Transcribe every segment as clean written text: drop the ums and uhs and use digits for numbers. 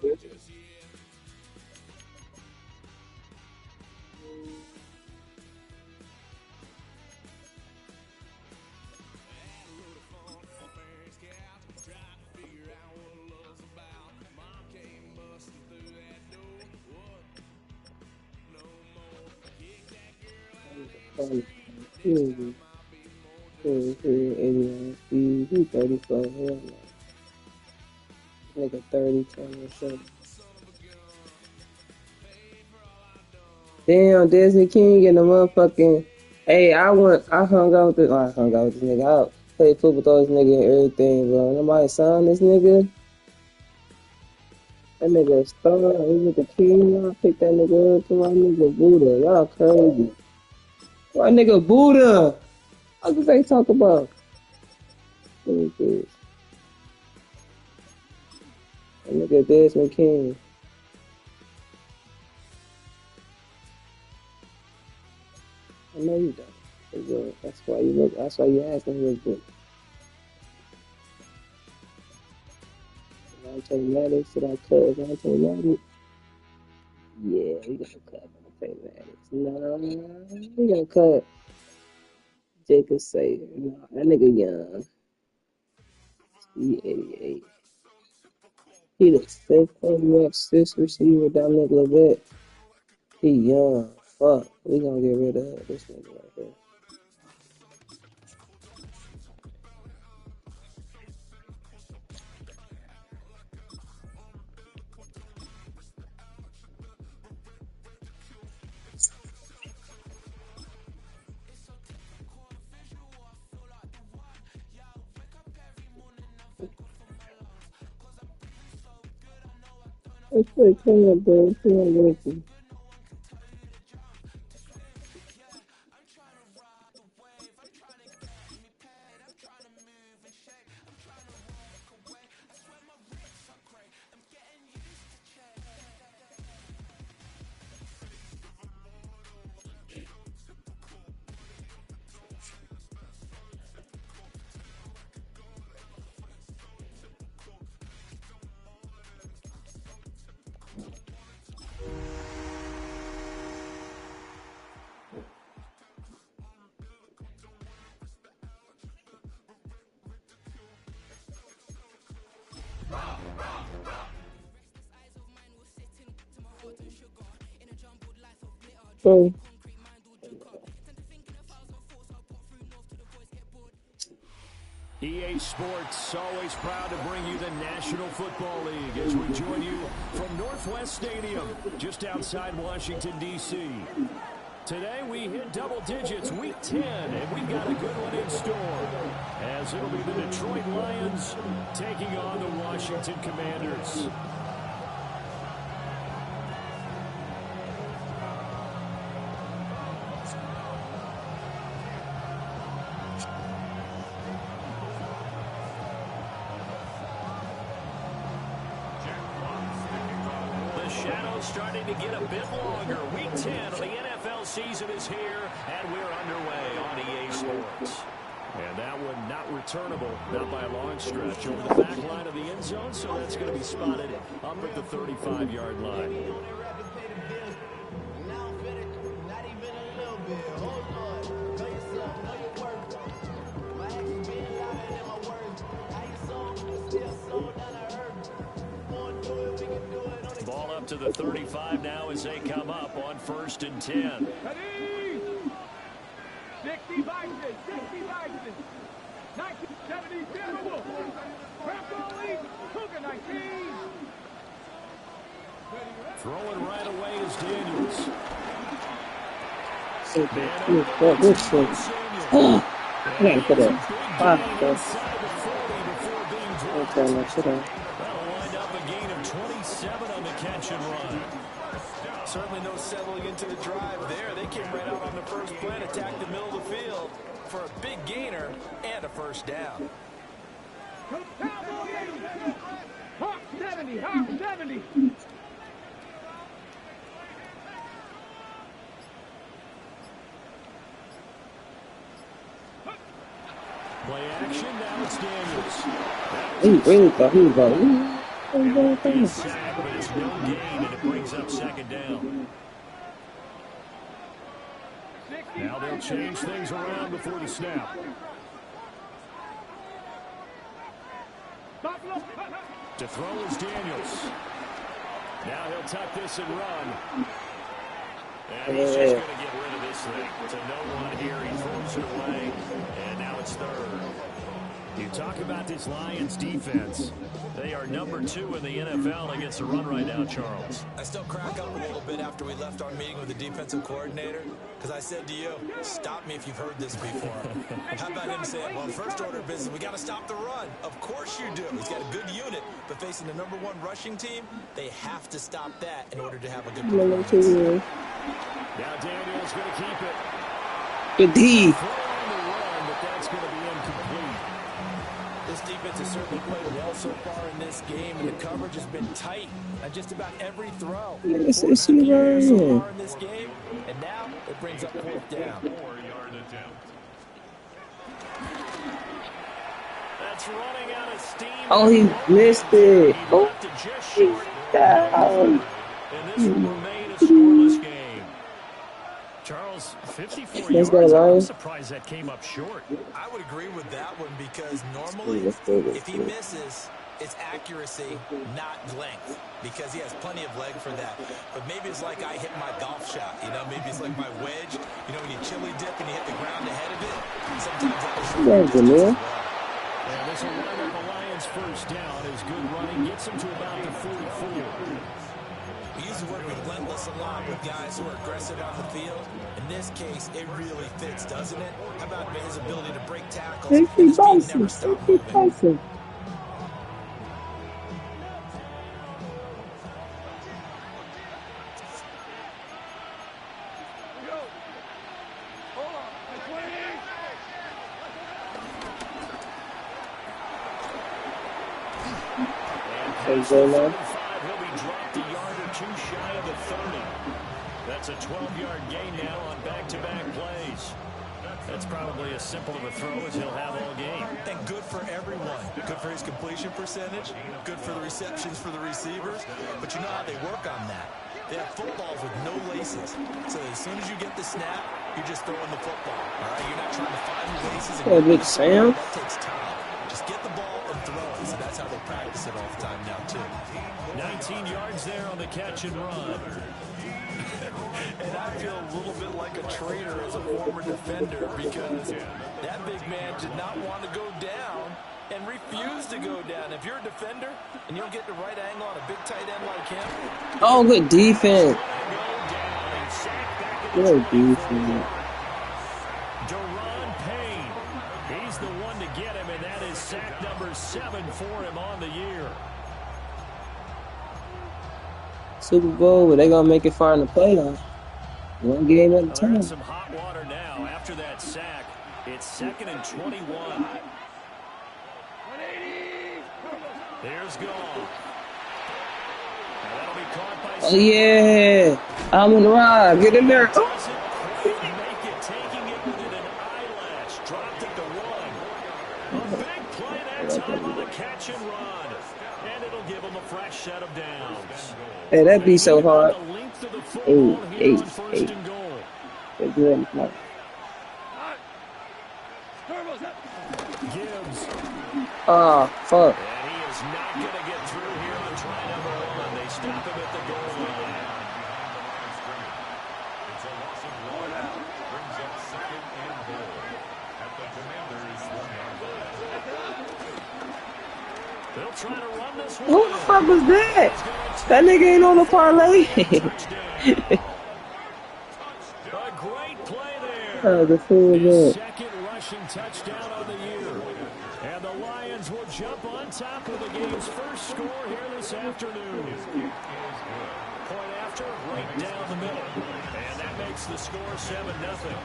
He 81 speed. He 34. Hell no. Nigga 30, 27. Damn, Disney King and the motherfucking. Hey, I hung out with this. Oh, I hung out with this nigga. I played football with this nigga and everything, bro. Nobody signed this nigga. That nigga a star. He was the king. Y'all pick that nigga up to my nigga Buddha. Y'all crazy. My nigga Buddha. What did they talk about? What is this? That nigga Desmond King. I know you don't. That's why you look. That's why you asked him real quick. Vontae Maddox, did I cut Vontae Maddox? Yeah, we gonna cut Vontae Maddox. No, we gonna cut Jacob Sayer. No, that nigga young. He 88. He the fifth sixth receiver, Dominic Levitt. He young. Fuck. We gonna get rid of this nigga right here. Okay, come on, bro. Come on, Ricky. Bro. EA Sports, always proud to bring you the National Football League as we join you from Northwest Stadium, just outside Washington, D.C. Today we hit double digits, week 10, and we've got a good one in store, as it'll be the Detroit Lions taking on the Washington Commanders. Starting to get a bit longer. Week 10 of the NFL season is here, and we're underway on EA Sports. And that one not returnable, not by a long stretch, over the back line of the end zone, so that's going to be spotted up at the 35-yard line. Ball up to the 35 now as they come up on 1st and 10. 60 Bison, 60 Bison, 1970 Timberwolves, Crafton League, Cougar 19. Throwing right away is Daniels. I gotta put a 5 plus. Okay, no shit on. That'll wind up a gain of 27 on the catch and run. Certainly no settling into the drive there. They came right out on the first play and attacked the middle of the field for a big gainer and a first down. Hawk 70, Hawk 70. Play action, now it's Daniels. He really thought he was going. It won't be a sack, but it's no gain, and it brings up second down. Now they'll change things around before the snap. To throw is Daniels. Now he'll tuck this and run. And he's just going to get rid of this thing. To no one here. He throws it away. And now it's third. You talk about this Lions defense. They are number 2 in the NFL against the run right now, Charles. I still crack up a little bit after we left our meeting with the defensive coordinator, because I said to you, stop me if you've heard this before. How about him saying, well, first order of business, we got to stop the run. Of course you do. He's got a good unit, but facing the number 1 rushing team, they have to stop that in order to have a good performance. Now Daniel's going to keep it. Good D. Throwing the run, but that's going to be incomplete. This defense has certainly played well so far in this game, and the coverage has been tight on just about every throw. Yes, it's you So far in this game, and now it brings up 4th down. 4-yard attempt. That's running out of steam. Oh, he missed it. He Oh, left it just short. down. And this will remain a scoreless game. Charles, 54 Let's yards. go, I'm surprised that came up short. I would agree with that one because normally if he misses, it's accuracy, not length, because he has plenty of leg for that. But maybe it's like I hit my golf shot, you know, maybe it's like my wedge, you know, when you chili dip and you hit the ground ahead of it, sometimes that is short distance as well. And this will wind up the Lions' first down as good running gets them to about the 44. We use the word relentless a lot with guys who are aggressive on the field. In this case, it really fits, doesn't it? How about his ability to break tackles and his feet never stop moving? He'll be dropped a yard or 2 shy of the 30. That's a 12-yard gain now on back-to-back plays. That's probably as simple of a throw as he'll have all game. And good for everyone. Good for his completion percentage. Good for the receptions for the receivers. But you know how they work on that. They have footballs with no laces. So as soon as you get the snap, you're just throwing the football. All right? You're not trying to find the laces. Oh, big Sam. That takes time. Just get the ball and throw it. So that's how they practice it all the time now, too. 19 yards there on the catch and run. And I feel a little bit like a traitor as a former defender because that big man did not want to go down and refused to go down. If you're a defender and you don't get the right angle on a big tight end like him. Oh, good defense. Good defense. Daron Payne. He's the one to get him, and that is sack number 7 for him on the year. Super Bowl, but they gonna make it far in the playoffs. One game at a They're time. in some hot water now after that sack. It's 2nd and 21. There's Gall. Now that'll be caught by Oh yeah, I'm in the ride. Get in there. Oh. Doesn't quite make it, taking it within an eyelash. Dropped it to 1. A big play that time on a catch and run. And it'll give them a fresh set of downs. Hey, that'd be so hard. The length of the football here on first Eight. and goal. They're good. No. Gibbs. Oh, fuck. And he is not going to get through here on try number 1. They stop him at the goal line. It's a loss of 1. Brings up 2nd and goal at the Commanders' 1-yard line. They'll try to run this one. Who the fuck was that? That nigga ain't on the parlay. A great play there. Oh, the fool His good. second rushing touchdown of the year. And the Lions will jump on top of the game's first score here this afternoon. Point after, right down the middle. And that makes the score 7-0.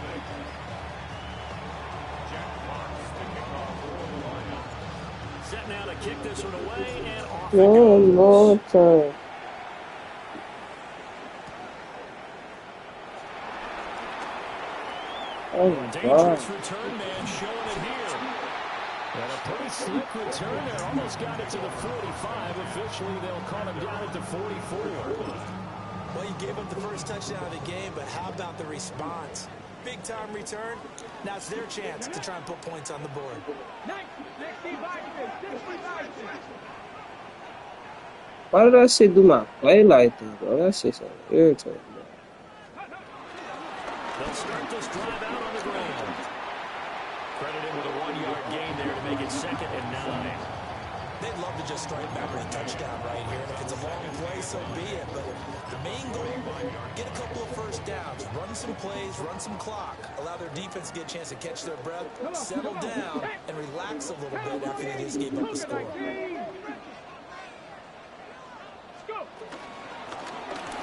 Set now to kick this one away, and off it goes. One more time. Oh my God. Dangerous return man showing it here. And a pretty slick return there. Almost got it to the 45. Officially, they'll call him down at the 44. Well, you gave up the first touchdown of the game, but how about the response? Big-time return. Now it's their chance to try and put points on the board. Why did that shit do my play like that, bro? That shit's so irritating, bro. They'll start this drive out on the ground. Credited with a 1-yard gain there to make it 2nd and 9. They'd love to just strike back with a touchdown right here. And if it's a long play, so be it. But the main goal, get a couple of first downs, run some plays, run some clock, allow their defense to get a chance to catch their breath, settle down, and relax a little bit after they just gave up the score. And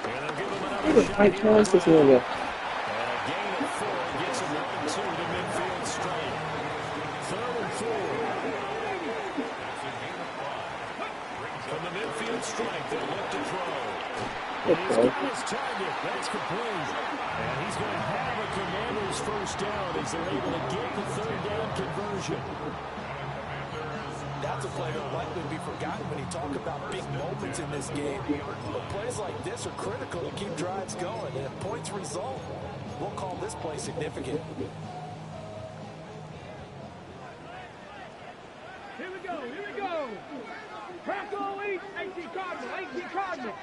they'll give him another shot I here. can't this nigga. And a gain of 4 gets him up 2 to midfield straight. 3rd and 4. From the midfield strike, they'll look to throw. And he's got his target. That's complete. And he's going to have a Commander's first down as they're able to get the 3rd down conversion. That's a play that will likely be forgotten when you talk about big moments in this game. But plays like this are critical to keep drives going. And if points result, we'll call this play significant. Here we go, here we go. Bronco 8, 18 Cardinal, 18 Cardinal.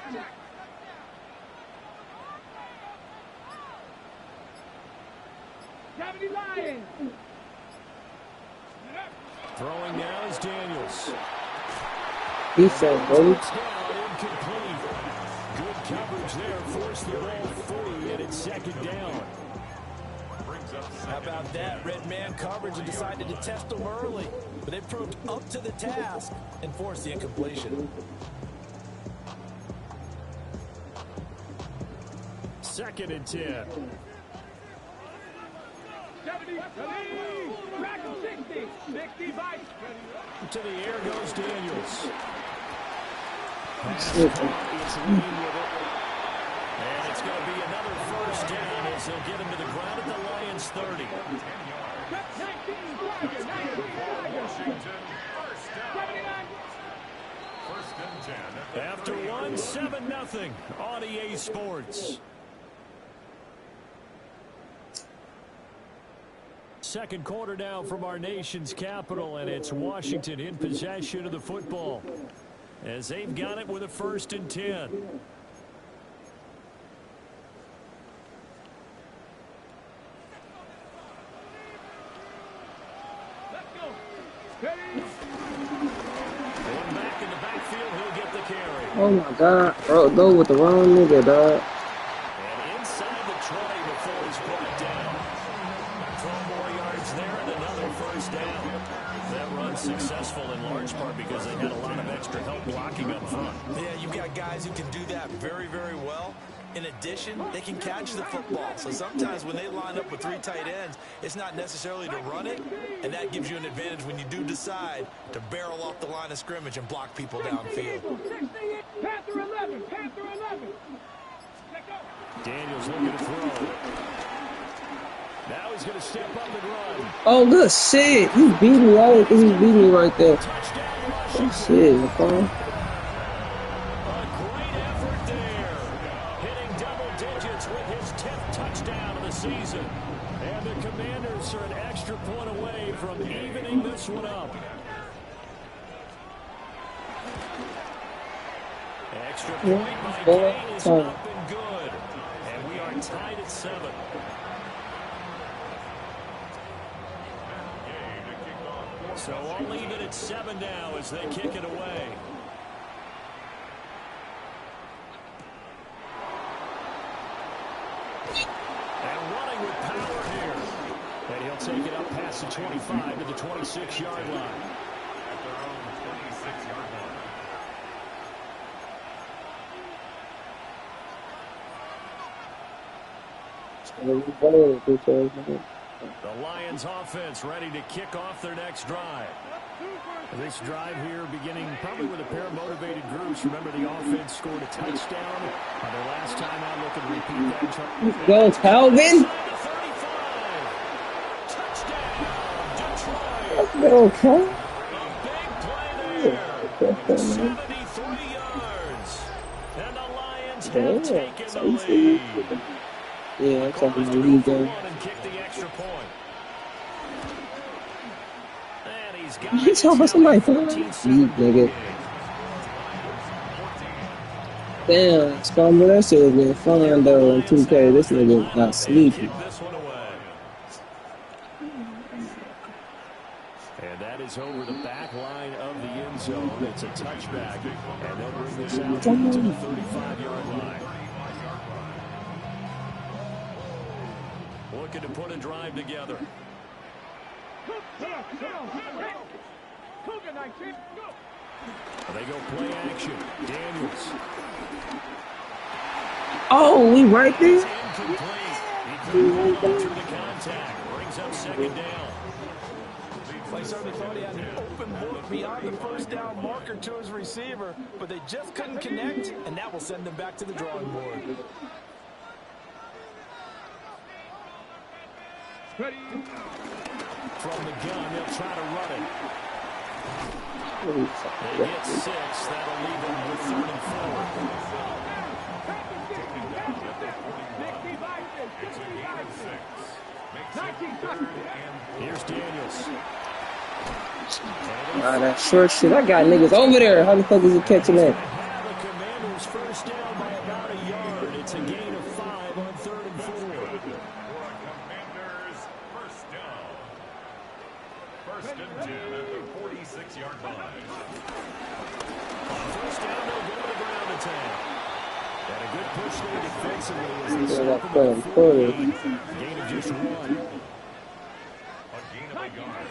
Gravity Lions. Throwing now is Daniels. He said, bro. Touchdown, incomplete. Good coverage there. Forced the ball free, and it's 2nd down. How about that? Red man coverage and decided to test them early. But they proved up to the task and forced the incompletion. 2nd and 10. 70, Bronco 60, 60 Vice. To the air goes Daniels. Shit. It's lean with it. And it's going to be another first down as they'll get him to the ground at the Lions 30. 19, After 1, 7-0 on EA Sports. Second quarter now from our nation's capital, and it's Washington in possession of the football as they've got it with a 1st and 10. let's go. Ready? Going back in the backfield, he'll get the carry. Oh my god, bro, go with the wrong nigga, dog. And inside the 20 before he's brought down. 12 more yards there and another first down. That run successful in large part because they had a lot of extra help blocking up front. Yeah, you've got guys who can do that very, very well. In addition, they can catch the football. So sometimes when they line up with 3 tight ends, it's not necessarily to run it, and that gives you an advantage when you do decide to barrel off the line of scrimmage and block people downfield. Panther 11, Panther 11. Let's go. Daniels looking to throw. Now he's going to step up and run. Oh, good shit. He beat me. I didn't think he beat me right there. Touchdown, Good Washington. shit, McCall. A great effort there. Hitting double digits with his 10th touchdown of the season. And the Commanders are an extra point away from evening this one up. Extra point by Kane is up and good. And we are tied at 7. So I'll leave it at 7 now as they kick it away. And running with power here. And he'll take it up past the 25 to the 26-yard line. At their own 26-yard line. The Lions offense ready to kick off their next drive. This drive here beginning probably with a pair of motivated groups. Remember, the offense scored a touchdown on their last time out. Looking to repeat that. Go, Calvin. Touchdown, Detroit. Let's go, Calvin. man. 73 yards. And the Lions have Damn. taken So the you see? lead. Yeah, I'm The talking Cardinals about to he go for game. one and kick the extra point. And he's got You it. talking It's about now a somebody fine? 14-7 You ball nigga. game. Damn, Scarborough, that shit was been fun though in 2K. This nigga got And sleepy. kick this one away. And that is over the back line of the end zone. It's a touchback. And they'll bring this out to the 35-yard line. Looking to put a drive together. They go play action. Daniels. Oh, we right It's there? incomplete. He couldn't hold on through the contact. Brings up second down. I certainly thought he had an open look beyond the first down marker to his receiver, but they just couldn't connect, and that will send them back to the drawing board. From the gun, they'll try to run it. They get 6. That'll leave them with 3rd and 4. Here's Daniels. Ah, that short shit. I got niggas over there. How the fuck is he catching that? Have the Commanders first down by about a yard. It's a gain of 5 on 3rd and 4. Commanders first down. First and 10 at the 46-yard line. On first down, they'll go to the ground attack. And a good push there defensively as they Yeah, stop that him third at and the four. 48. Gain of just 1. A gain of a yard.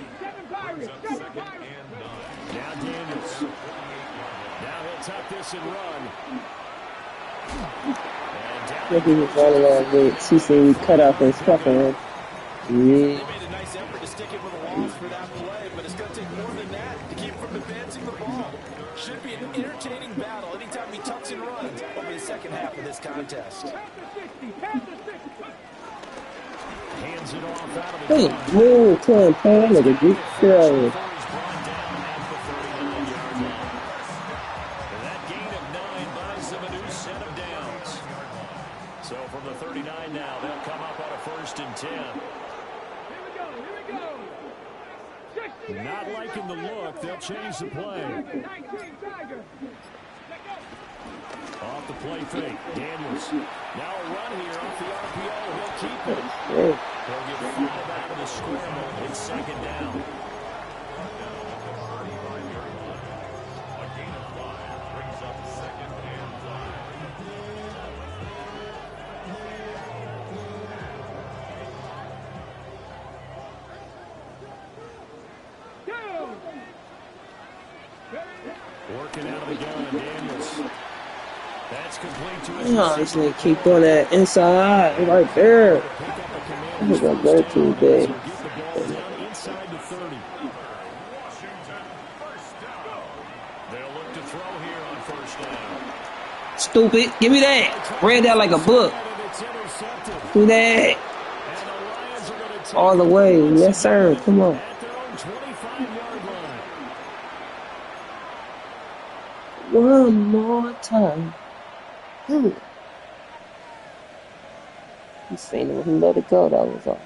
Brings up second and 9. Now Daniels. Now he'll tuck this and run. And down Look, he was running out with CC cut off his fucking head. They Yeah. made a nice effort to stick it with a loss for that play, but it's going to take more than that to keep from advancing the ball. Should be an entertaining battle anytime he tucks and runs over the second half of this contest. hands it off out of the Hey, gun. move to him, man. Nigga, get Before out. he's brought down at the 39-yard line. And that gain of 9 buys them a new set of downs. So from the 39 now, they'll come up on a 1st and 10. Not liking the look, they'll change the play. Off the play fake, Daniels. Now a run here off the RPO. He'll keep it. Yeah. They'll get 5 out of the scramble. It's 2nd down. A gain of 5 brings up second and 5. Working out of the gun, Daniels. That's complete to his No, this receiver. nigga keep doing that inside, right there. Pick up a I'm Commanders gonna first go too down. big. So get the ball down inside the 30. Washington first down. They'll look to throw here on 1st down. Stupid. Give me that. Read that like a book. And it's intercepted. Do that. And the Lions are going to take All the way. Yes, sir. Come on. at their own 25-yard line. One more time. He seen it when he let it go. That was all.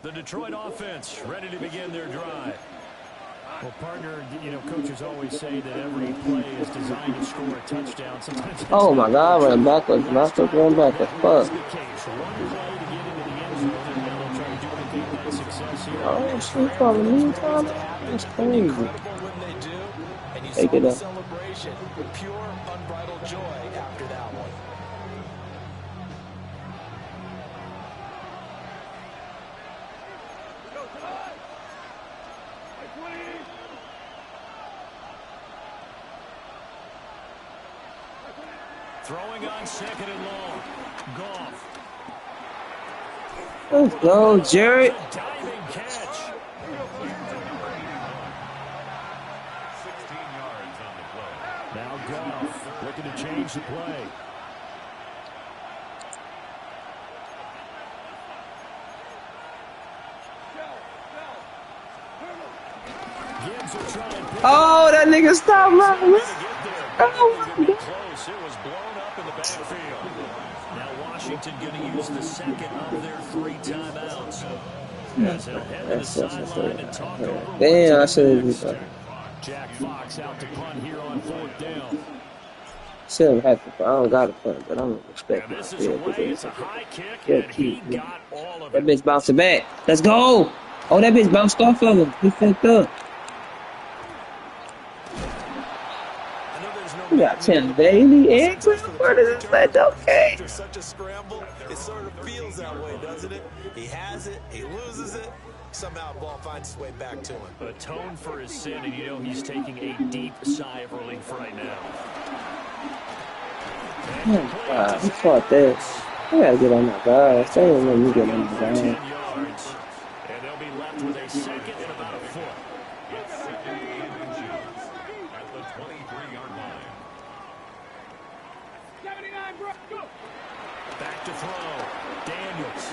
The Detroit offense ready to begin their drive. Well, partner, coaches always say that every play is designed to score a touchdown. Sometimes that's Oh my not God, true. running backwards. Backwards, run backwards. That was Fuck. the case. One play to get into the end zone, and now they'll try to duplicate that success here. Oh, shit, calling me, Tyler? That's crazy. Incredible when they do, and you Take saw it the up. celebration. Pure, unbridled joy after that one. Throwing on 2nd and long. Goff. Let's go, Jared. A diving catch. 16 yards on the play. Now Goff looking to change the play. Gibbs will Oh, that nigga stopped my Trying wrist. to get there. Oh Barely my gonna be god. close. It was blown up in the backfield. Now Washington going to use the second of their 3 timeouts. As they'll head to the That's such a sideline story and talk right over here. what to Damn, I do should next. have Jack Fox out to punt here on 4th down. shouldn't have to. I don't got to punt, but I'm gonna respect And my this is field away. because It's a high kick, they're and he cute. Man. got all of That it. bitch bouncing back. Let's go. Oh, that bitch bounced off of him. He fucked up. I know there's no We got manual, Tim Bailey but and Cliff sometimes for the Porter. punt This is like, returner, okay. after such a scramble, it sort of feels that way, doesn't it? He has it, he loses it, somehow the ball finds its way back to him. Atone for his sin, and you know he's taking a deep sigh of relief right now. Oh, God, who fought this? I gotta get on my guys. They didn't let me get on my 10 guys. yards. And they'll be left with a second and about a foot. It's second and inches at the 23-yard line. 79, bro. Go. Back to throw. Daniels.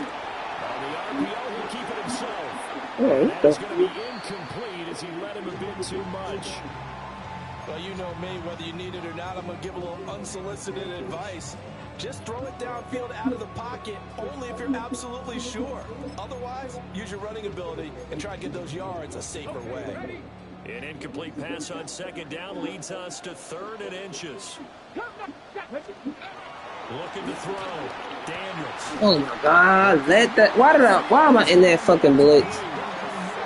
On the RPO, he'll keep it himself. Yeah, That is going to be incomplete as he let him a bit too much. Well, you know me, whether you need it or not, I'm going to give a little unsolicited advice. Just throw it downfield out of the pocket, only if you're absolutely sure. Otherwise, use your running ability and try to get those yards a safer way. An incomplete pass on 2nd down leads us to 3rd and inches. Looking to throw. Daniels. Oh my God, let that. Why am I in that fucking blitz?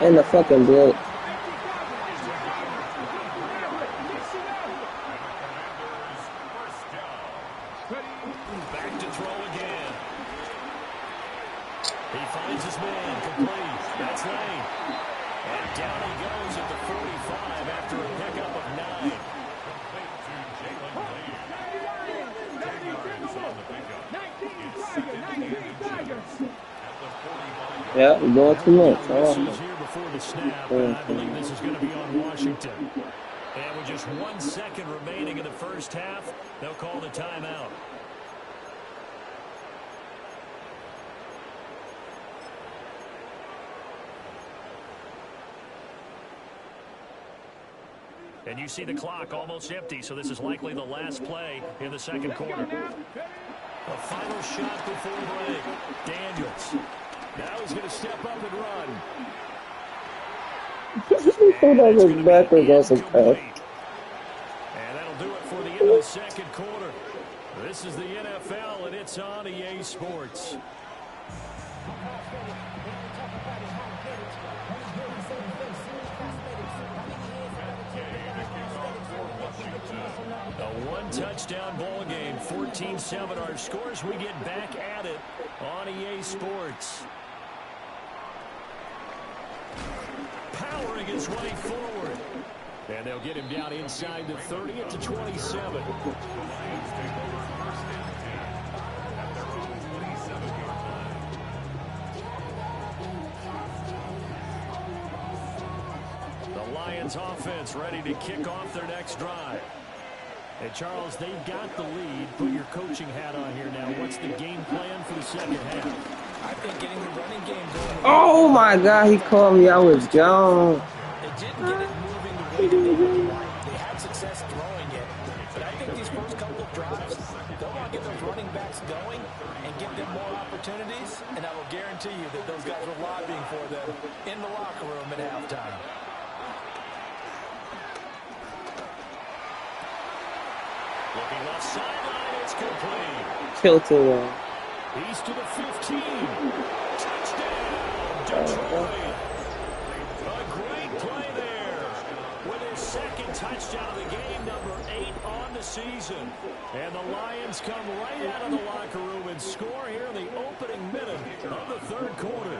In the fucking blitz. Back to throw again. He finds his man complete. That's Lane. And down he goes at the 45 after a pickup of 9. Complete to Jalen Lane. 10 yards on the pickup. It's second and inches at the 45-yard line. Yeah, we're doing too much. Whistles here before the snap, and I believe this is going to be on Washington. And with just 1 second remaining in the first half, they'll call the timeout. And you see the clock almost empty, so this is likely the last play in the second quarter. A final shot before break. Daniels. Now he's going to step up and run. Who does it backwards on some pass? And that'll do it for the end of the second quarter. This is the NFL, and it's on EA Sports. A one-touchdown ball game, 14-7 our scores. We get back at it on EA Sports. Powering his way forward. And they'll get him down inside the 30 to 27. The Lions offense ready to kick off their next drive. And Charles, they've got the lead. Put your coaching hat on here now. What's the game plan for the second half? I think getting the running game going. Oh my God, he called me. I was gone. It didn't get it moving the way that they would like. They had success throwing it. But I think these first couple of drives, they'll want to get those running backs going and give them more opportunities. And I will guarantee you that those guys were lobbying for them in the locker room at halftime. Looking left sideline, it's complete. Tilted. He's to the 15. Touchdown, Detroit. A great play there. With his second touchdown of the game, number 8 on the season. And the Lions come right out of the locker room and score here in the opening minute of the third quarter.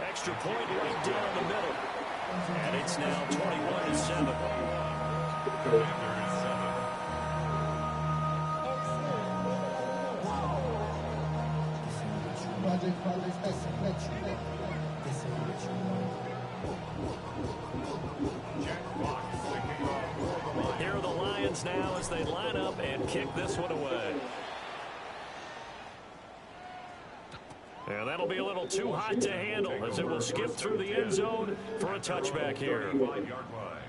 Extra point right down the middle. And it's now 21-7. Here are the Lions now as they line up and kick this one away. And that'll be a little too hot to handle as it will skip through the end zone for a touchback here. 35-yard line.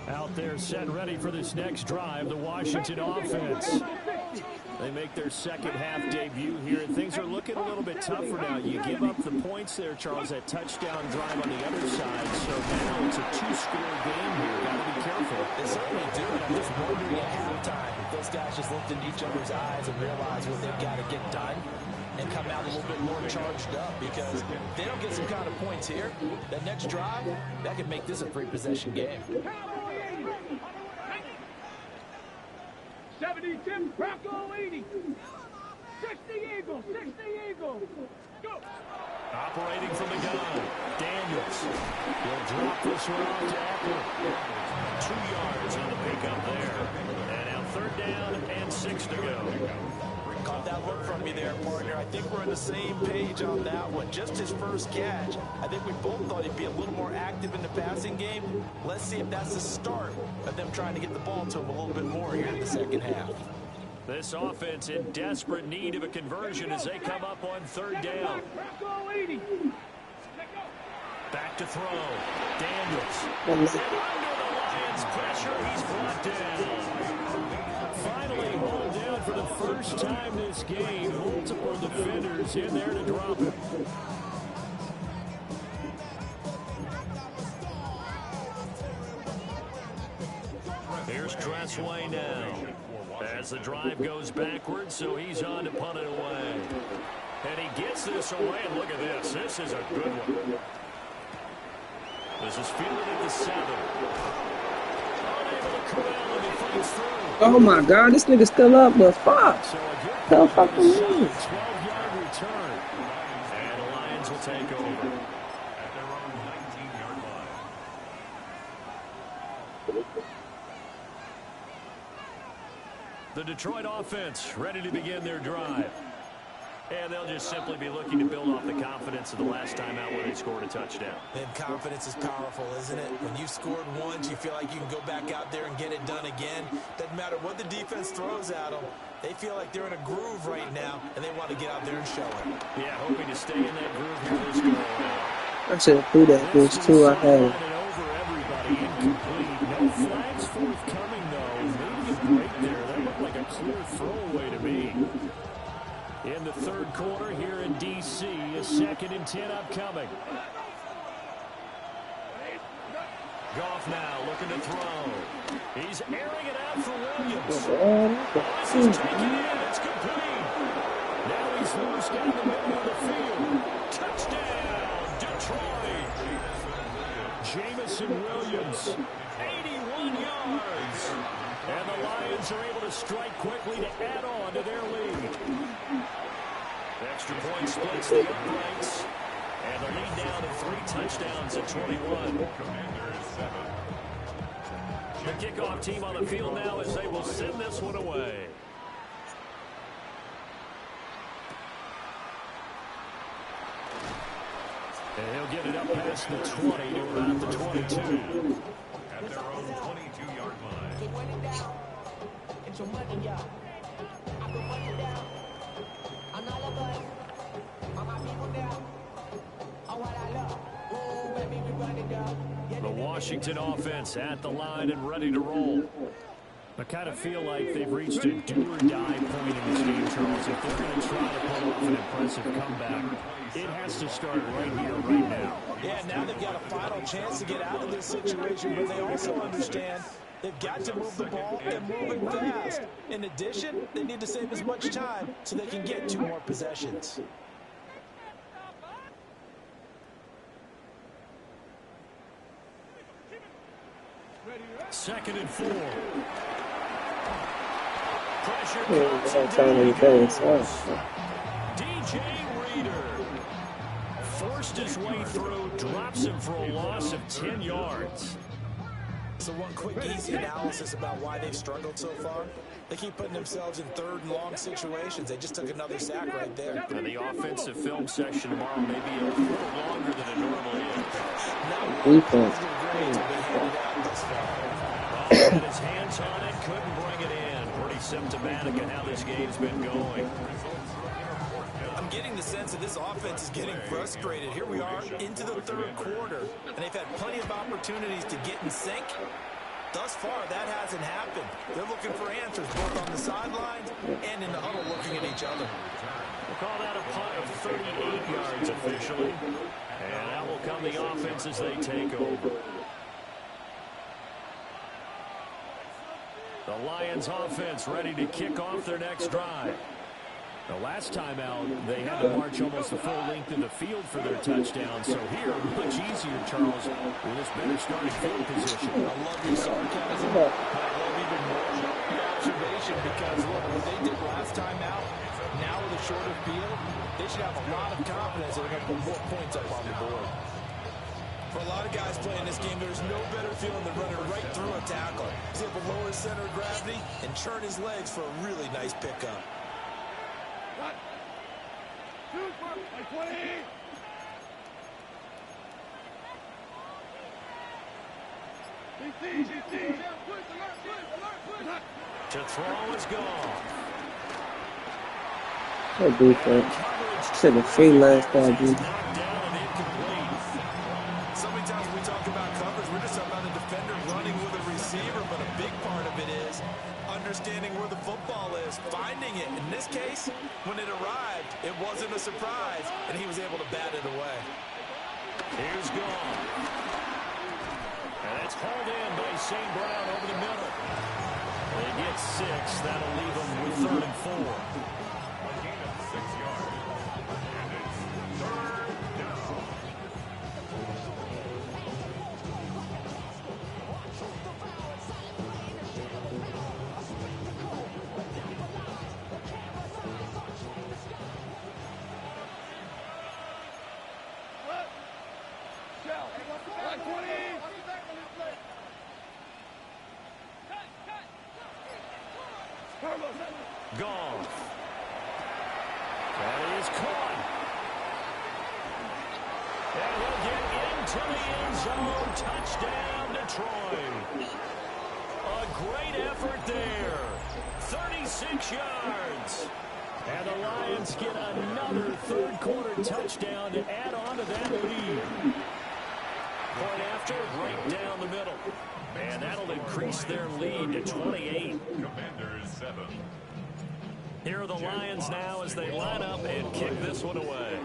Out there set and ready for this next drive, the Washington offense. They make their second half debut here. Things are looking a little bit tougher now. You give up the points there, Charles, that touchdown drive on the other side. So now it's a two-score game here. Got to be careful. They certainly do, and I'm just wondering at halftime if those guys just looked into each other's eyes and realized what they've got to get done and come out a little bit more charged up, because if they don't get some kind of points here, that next drive, that could make this a three-possession game. 70 Tim Bronco 80. 60 Eagles. 60 Eagles. Go. Operating from the gun, Daniels. He'll drop this one off to Eckler. 2 yards on the pickup there. And now third down and 6 to go. Caught that look from me there, partner. I think we're on the same page on that one. Just his first catch. I think we both thought he'd be a little more active in the passing game. Let's see if that's the start of them trying to get the ball to him a little bit more here in the second half. This offense in desperate need of a conversion as they come up on third down. Bronco 80. Back to throw. Daniels. Under the Lions' pressure, he's brought down. Finally hauled down for the first time this game. Multiple defenders in there to drop it. Here's Tressway now. As the drive goes backwards, so he's on to punt it away. And he gets this away, and look at this. This is a good one. This is fielded at the 7. Unable to corral him, he fights through. Oh my God, this nigga still up, but fuck. So a good Hell fucking me. 12-yard return. And the Lions will take over. At their own 19-yard line. The Detroit offense ready to begin their drive. And they'll just simply be looking to build off the confidence of the last time out where they scored a touchdown. And confidence is powerful, isn't it? When you scored once, you feel like you can go back out there and get it done again. Doesn't matter what the defense throws at them. They feel like they're in a groove right now, and they want to get out there and show it. Yeah, hoping to stay in that groove here this go around. I should have threw that bitch too. I had it. Over everybody, incomplete. No flags forthcoming, though. Maybe a break there. That looked like a clear throwaway to me. In the third quarter here in D.C., a 2nd and 10 upcoming. Goff now looking to throw. He's airing it out for Williams. This is taken in. It's complete. Now he's loose down the middle of the field. Touchdown, Detroit. Jamison Williams, 81 yards. And the Lions are able to strike quickly to add on to their lead. Extra point splits the uprights. And the lead down to 3 touchdowns at 21. Commanders 7. The kickoff team on the field now as they will send this one away. And he'll get it up past the 20 to about the 22. At their own 22-yard line. Get money down. Get your money down. I put money down. I'm all about it. I'm my people down. Oh, what I love. Ooh, baby, we run it down. The Washington offense at the line and ready to roll. I kind of feel like they've reached a do-or-die point in this game, Charles. If they're going to try to pull off an impressive comeback, it has to start right here, right now. Yeah, now they've got a final chance to get out of this situation, but they also understand they've got to move the ball and move it fast. In addition, they need to save as much time so they can get 2 more possessions. Second and 4. Pressure Yeah, comes that's down how many he things, goes. DJ Reader forced his way through, drops him for a loss of 10 yards. So one quick, easy analysis about why they've struggled so far. They keep putting themselves in 3rd and long situations. They just took another sack right there. And the offensive film section tomorrow may be a little longer than it normally is. Not Defense. one grades will be handed out thus far. Had his hands on it, couldn't bring it in. Pretty symptomatic of how this game's been going. I'm getting the sense that this offense is getting frustrated. Here we are into the third quarter, and they've had plenty of opportunities to get in sync. Thus far, that hasn't happened. They're looking for answers both on the sidelines and in the huddle looking at each other. We'll call that a punt of 38 yards officially. And that will come the offense as they take over. The Lions offense ready to kick off their next drive. The last time out, they had to march almost the full length of the field for their touchdown. So here, much easier, Charles, with this better starting field position. I love your sarcasm, but I love even more your observation because, look, what they did last time out, now with a shorter field, they should have a lot of confidence that they're going to put more points up on the board. For a lot of guys playing this game, there's no better feeling than running right through a tackle. He's able to lower his center of gravity and churn his legs for a really nice pickup. To throw is gone. That defense. Should have free last time, dude. Knocked down and incomplete. So many times when we talk about coverage, we're just talking about the defender running with a receiver, but a big part of it is understanding where the football is, finding it. In this case, when it arrived, it wasn't a surprise, and he was able to bat it away. Here's gone. And it's hauled in by St. Brown over the middle. They get 6. That'll leave them with 3rd and 4. A gain of 6 yards. And it's 3rd down. Gone. That is caught. And he'll get into the end zone. Touchdown, Detroit. A great effort there. 36 yards. And the Lions get another third-quarter touchdown to add on to that lead. Point after, right down the middle. And that'll increase their lead to 28. Commanders 7. Here are the Lions now as they line up and kick this one away.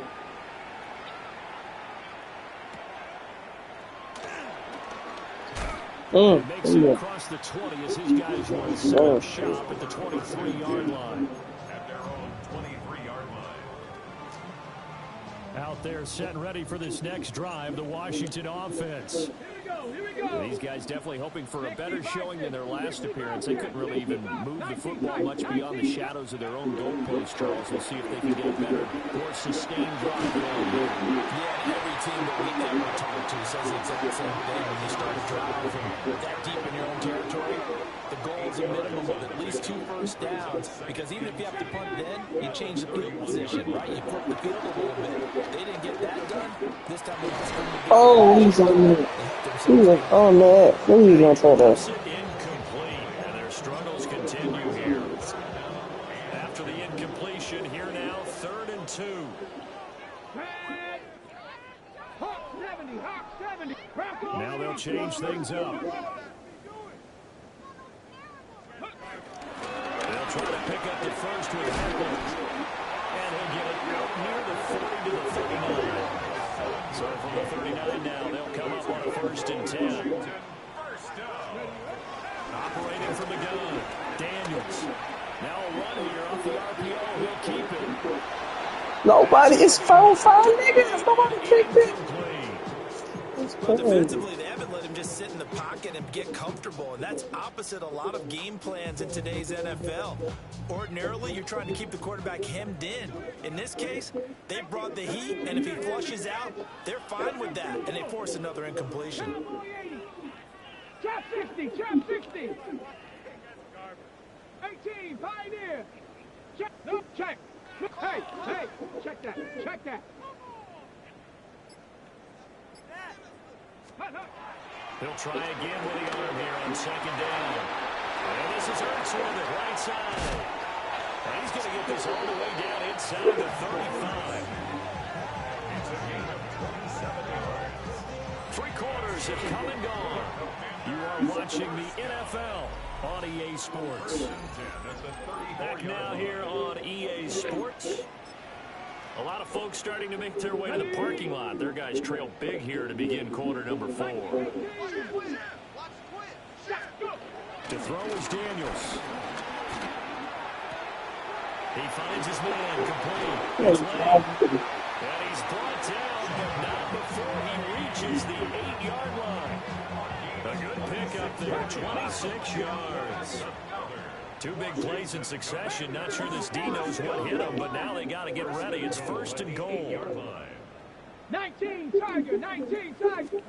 He makes it across the 20 as his guys run set up shop at the 23-yard line. At their own 23-yard line. Out there set and ready for this next drive, the Washington offense. These guys definitely hoping for a better showing than their last appearance. They couldn't really even move the football much beyond the shadows of their own goalpost, Charles. We'll see if they can get a better, more sustained drive going. Yeah, every team that we ever talk to says the exact same thing. When you start a drive from that deep in your own territory, the goal is a minimum of at least 2 first downs. Because even if you have to punt then, you change the field position, right? You flip the field a little bit. They didn't get that done. This time they just couldn't get Oh, he's on that. He was on that. What are you going to try to? Incomplete, and their struggles continue here. After the incompletion, here now, 3rd and 2. Now they'll change things up. They'll try to pick up the first with Edwards. And he'll get it out near the 40 to the 39. So from the 39 now, they'll come up on a 1st and 10. Operating from the gun, Daniels. Now a run here off the RPO. He'll keep it. Nobody. It's 4-5 niggas. Nobody kicked it. Well, defensively, they haven't let him just sit in the pocket and get comfortable, and that's opposite a lot of game plans in today's NFL. Ordinarily, you're trying to keep the quarterback hemmed in. In this case, they brought the heat, and if he flushes out, they're fine with that, and they force another incompletion. Trap 60, trap 60. 18, Pioneer. Check, no, check. Hey, check that, check that. He'll try again with the arm here on second down. And this is Ertz with it, right side. And he's going to get this all the way down inside the 35. It's a gain of 27 yards. 3 quarters have come and gone. You are watching the NFL on EA Sports. That's a 34-yard Back now here on EA Sports. A lot of folks starting to make their way to the parking lot. Their guys trail big here to begin quarter number 4. To throw is Daniels. He finds his man complete. It's Lane. And he's brought down, but not before he reaches the 8-yard line. A good pickup there, 26 yards. 2 big plays in succession. Not sure this D knows what hit him, but now they got to get ready. It's 1st and goal. 19 Tiger, 19 Tiger.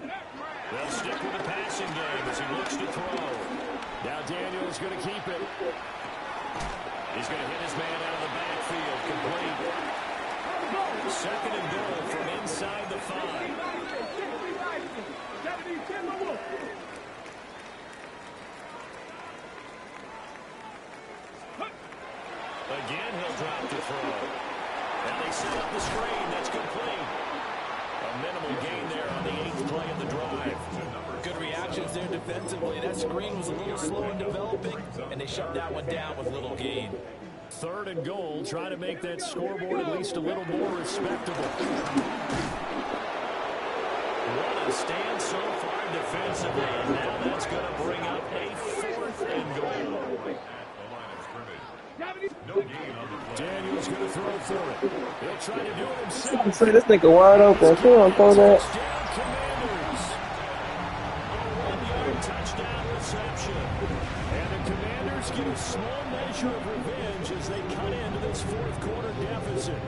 They'll stick with the passing game as he looks to throw. Now Daniels going to keep it. He's going to hit his man out of the backfield. Complete. 2nd and goal from inside the 5. Again, he'll drop to throw. And they set up the screen. That's complete. A minimal gain there on the 8th play of the drive. Good reactions there defensively. That screen was a little slow in developing, and they shut that one down with little gain. 3rd and goal. Try to make that scoreboard at least a little more respectable. What a stand so far defensively. And now that's going to bring up a 4th and goal. No gain on the play. Daniels going to throw for it. He'll try to do it himself. See this nigga wide open. He don't throw that. Touchdown, Commanders. A 1-yard touchdown reception. And the Commanders get a small measure of revenge as they cut into this 4th quarter deficit.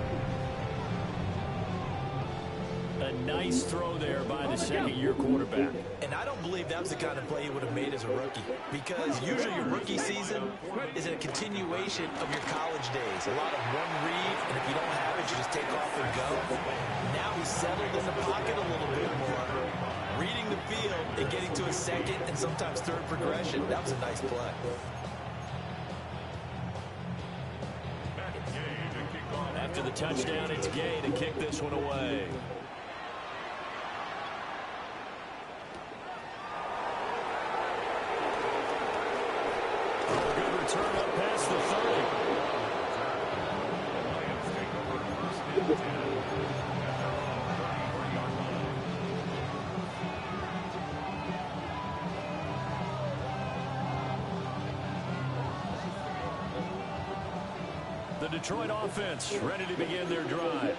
A nice throw there by the 2nd-year quarterback. And I don't believe that was the kind of play he would have made as a rookie, because usually your rookie season is a continuation of your college days. A lot of one read, and if you don't have it, you just take off and go. Now he's settled in the pocket a little bit more, reading the field and getting to a 2nd and sometimes 3rd progression. That was a nice play. After the touchdown, it's Gay to kick this one away. Good return up past the 30. The Detroit offense ready to begin their drive.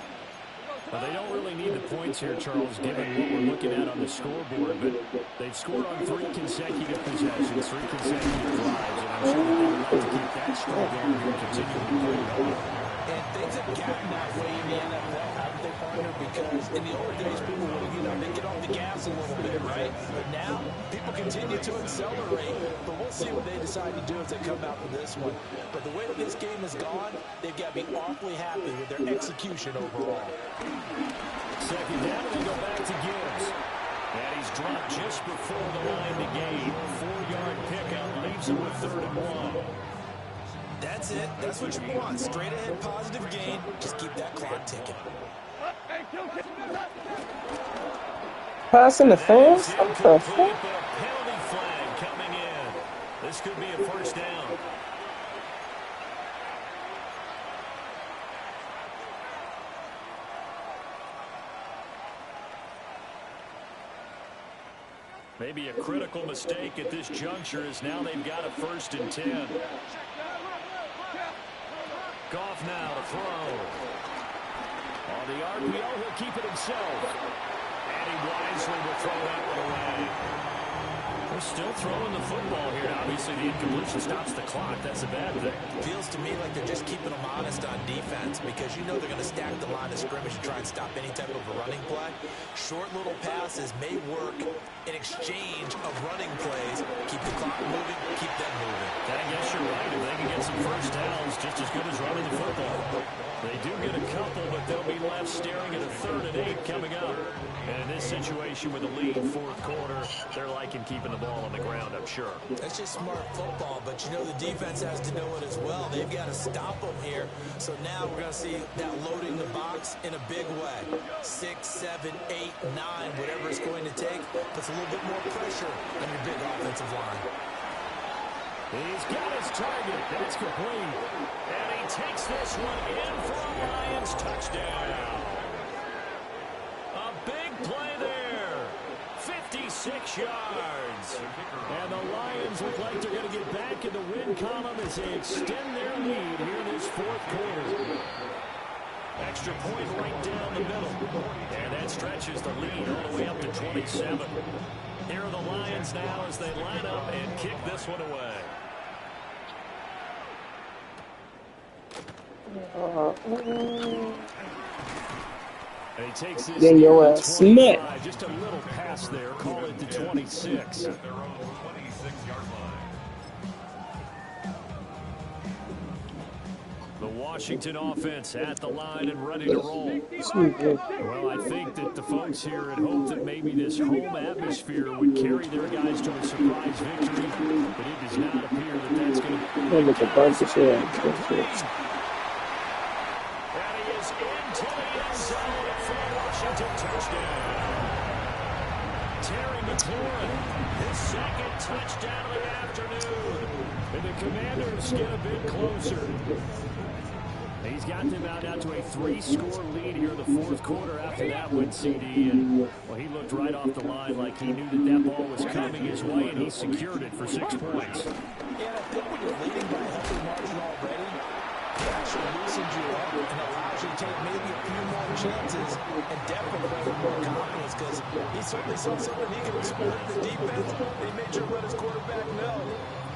Well, they don't really need the points here, Charles, given what we're looking at on the scoreboard, but they've scored on 3 consecutive possessions, 3 consecutive drives, and I'm sure that they would like to keep that streak going here and continue to improve it on. And things have gotten that way in the NFL, haven't they, partner? Because in the old days, people would, they get off the gas a little bit, right? But now, people continue to accelerate. But we'll see what they decide to do as they come out for this one. But the way that this game has gone, they've got to be awfully happy with their execution overall. 2nd down, and they go back to Gibbs. And he's dropped just before the line to gain. 4-yard pickup leaves him with 3rd and 1. That's it. That's what you want. Straight ahead positive gain. Just keep that clock ticking. Pass interference? What the fuck? But a penalty flag coming in. This could be a 1st down. Maybe a critical mistake at this juncture as now they've got a 1st and 10. Goff now to throw. On the RPO, he'll keep it himself. And he wisely will throw that one away. They're still throwing the football here. Obviously, the incompletion stops the clock. That's a bad thing. Feels to me like they're just keeping them honest on defense because you know they're going to stack the line of scrimmage and try and stop any type of a running play. Short little passes may work in exchange of running plays. Keep the clock moving, keep them moving. I guess you're right. If they can get some first downs, just as good as running the football. They do get a couple, but they'll be left staring at a 3rd and 8 coming up. And in this situation with a lead 4th quarter, they're liking keeping the ball on the ground, I'm sure. That's just smart football, but you know the defense has to know it as well. They've got to stop them here. So now we're going to see that loading the box in a big way. 6, 7, 8, 9, whatever it's going to take, puts a little bit more pressure on your big offensive line. He's got his target. That's complete. And he takes this one in for a Lions touchdown. A big play there. 56 yards. And the Lions look like they're going to get back in the win column as they extend their lead here in this 4th quarter. Extra point right down the middle. And that stretches the lead all the way up to 27. Here are the Lions now as they line up and kick this one away. And he takes this Then your ass smack. just a little pass there. Call it the 26. At their own 26-yard line. The Washington offense at the line and ready to roll. Well, I think that the folks here had hoped that maybe this home atmosphere would carry their guys to a surprise victory, but it does not appear that that's going to Look at a bunch of shit. And he is into the end zone for a Washington touchdown. Terry McLaurin, his 2nd touchdown of the afternoon. And the Commanders get a bit closer. He's got them out now to a 3-score lead here in the 4th quarter after that one, CD. And, well, he looked right off the line like he knew that ball was coming his way, and he secured it for 6 points. Yeah, I think when you're leading by a healthy margin already, it actually loosens you up and allows you to take maybe a few more chances and definitely with more confidence because he certainly saw something he could exploit the defense. He made sure to let his quarterback know,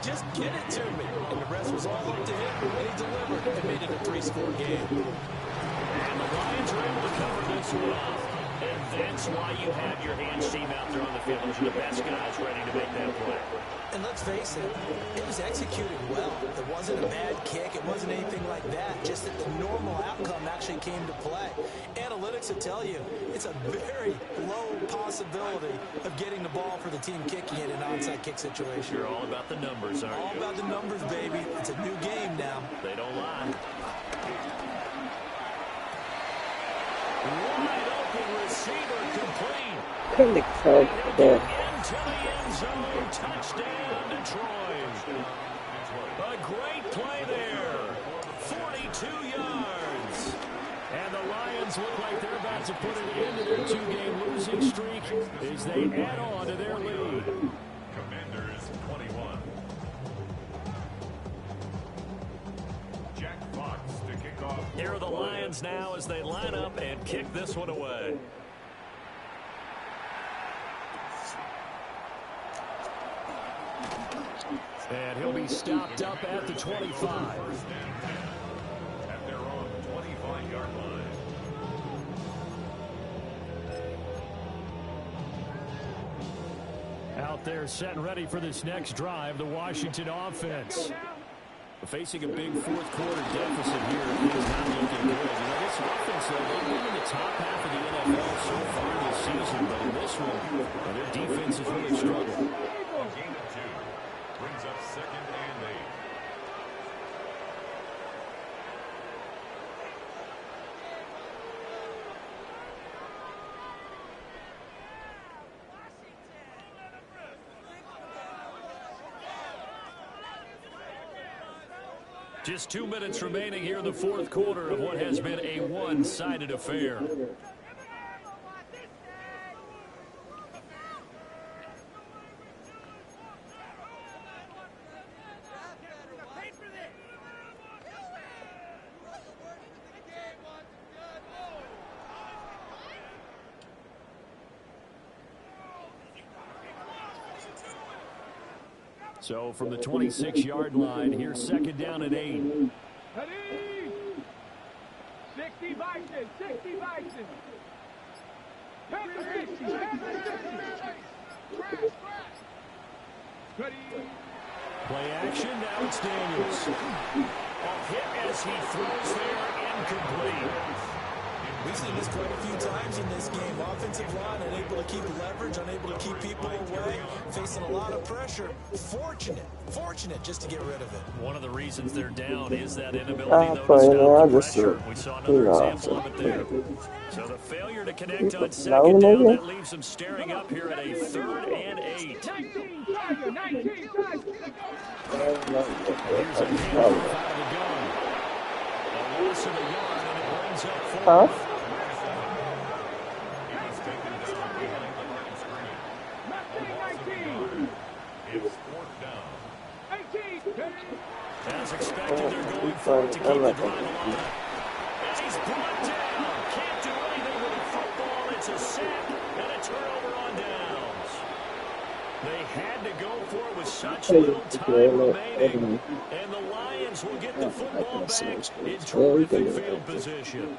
just get it to me. And the rest was all up to him, and he delivered and made it a 3-score game. And the Lions are able to cover this one up. And that's why you have your hands team out there on the field. Those are the best guys ready to make that play. And let's face it, it was executed well. It wasn't a bad kick. It wasn't anything like that. Just that the normal outcome actually came to play. Analytics will tell you it's a very low possibility of getting the ball for the team kicking it in an onside kick situation. You're all about the numbers, aren't you? All about the numbers, baby. It's a new game now. They don't lie. Wide open receiver complete. Come the fuck back. Into the end zone. Touchdown, Detroit. A great play there. 42 yards. And the Lions look like they're about to put an end to their 2-game losing streak as they add on to their lead. Commanders 21. Jack Fox to kick off. Here are the Lions now as they line up and kick this one away. And he'll be stopped up at the 25. First and 10 at their own 25-yard line. Out there set and ready for this next drive, the Washington offense. Facing a big 4th quarter deficit here, things not looking good. You know, this offense, they've been in the top half of the NFL so far this season, but in this one, their defense has really struggled. A gain of 2 brings up 2nd and 8. Just 2 minutes remaining here in the 4th quarter of what has been a one-sided affair. So from the 26-yard line, here's second down and 8. Ready? 60 Bison, 60 Bison. Ready? Play action, now it's Daniels. A hit as he throws there, incomplete. We've seen this quite a few times in this game. Offensive line unable to keep leverage, unable to keep people away, facing a lot of pressure. Fortunate just to get rid of it. One of the reasons they're down is that I inability, though, play to now. I stop the just pressure. We saw another example of it there. So the failure to connect on No, second down, nigga. that leaves them staring up here at a 3rd and 8. 19 Tiger, 19 Tiger. Here's a handoff out of the gun. A loss of a yard, and it brings up 4th. Huh? He's taken down behind the line screen. 19. It's 4th down. 18. As expected, they're going for it to keep the drive alive. As he's brought down, can't do anything with the football. It's a sack and a turnover on downs. They had to go for it with such little time remaining. And the Lions will get the football back in terrific field position.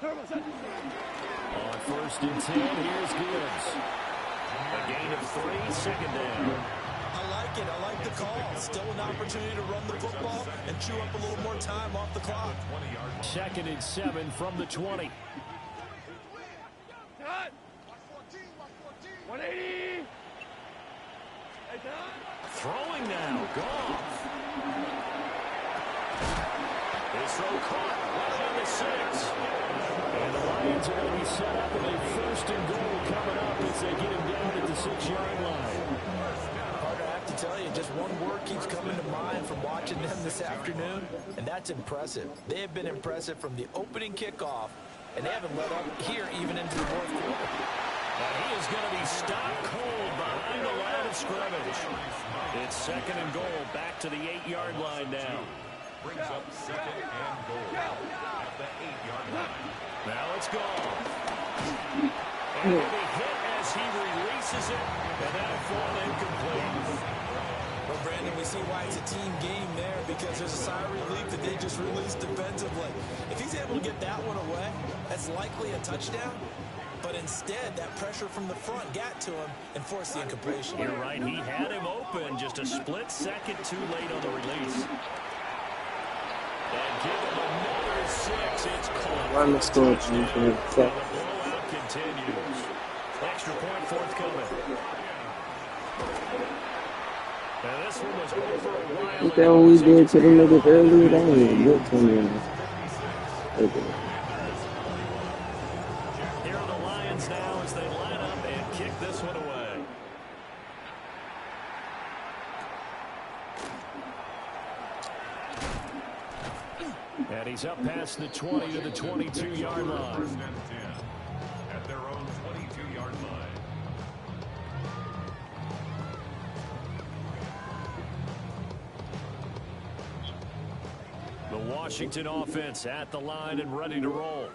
On 1st and 10, here's Gibbs. A gain of 3, second down. I like it. I like the call. Still an opportunity to run the football and chew up a little more time off the clock. 2nd and 7 from the 20. 180. Throwing now, Goff. His throw caught right on the 6. And the Lions are going to be set up with a 1st and goal coming up as they get him down at the 6-yard line. Carter, I have to tell you, just one word keeps coming to mind from watching them this afternoon, and that's impressive. They have been impressive from the opening kickoff, and they haven't let up here even into the 4th quarter. And he is going to be stopped cold behind the line of scrimmage. It's 2nd and goal, back to the 8-yard line now. Brings up 2nd and goal at the 8-yard line. Now it's gone. And he'll be hit as he releases it, and that'll fall incomplete. Well, Brandon, we see why it's a team game there, because there's a sigh of relief that they just released defensively. If he's able to get that one away, that's likely a touchdown. But instead, that pressure from the front got to him and forced the incompletion. You're right. He had him open just a split second too late on the release. And give him another 6. It's caught. Run the score, please. The blowout continues. Extra point forthcoming. And this one was over a while. Look at what we did to the niggas earlier. That ain't even good to me. Okay. Here are the Lions now as they line up and kick this one away. And he's up past the 20 to the 22-yard line. 1st and 10 at their own 22-yard line. The Washington offense at the line and ready to roll.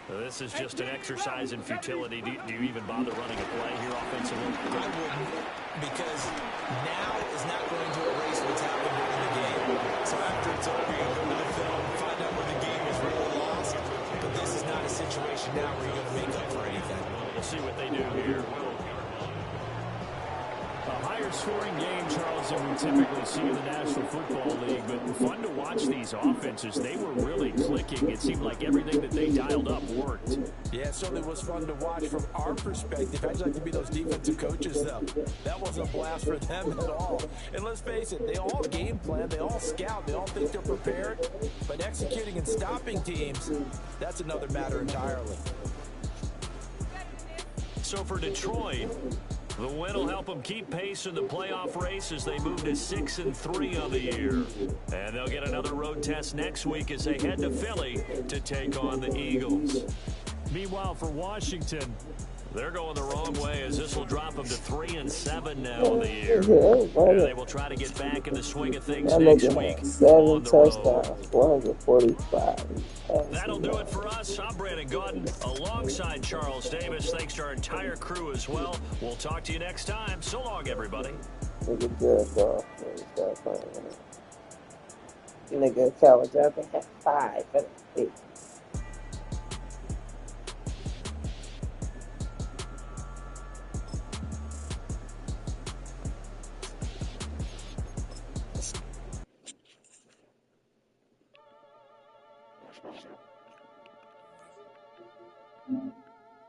This is just an exercise in futility. Do you even bother running a play here offensively? I wouldn't, because now is not going to erase what's happened during the game. So after it's over, you go to the film, find out where the game is really lost. But this is not a situation now where you're going to make up for anything. We'll see what they do here. A higher scoring game, Charles, than we typically see in the National Football League, but fun to watch these offenses. They were really clicking. It seemed like everything that they dialed up worked. Yeah, it certainly was fun to watch from our perspective. I'd like to be those defensive coaches, though. That wasn't a blast for them at all. And let's face it, they all game plan, they all scout, they all think they're prepared. But executing and stopping teams, that's another matter entirely. So for Detroit, the win will help them keep pace in the playoff race as they move to 6-3 on the year. And they'll get another road test next week as they head to Philly to take on the Eagles. Meanwhile, for Washington, They're going the wrong way as this will drop them to 3-7 now in the year. Yeah, And they will try to get back in the swing of things that next nigga week had 7 on the road. touchdowns, 445. That'll do it for us. I'm Brandon Gaudin alongside Charles Davis. Thanks to our entire crew as well. We'll talk to you next time. So long, everybody. Nigga good, bro. Nigga, Calvin Johnson had 5 for the 8.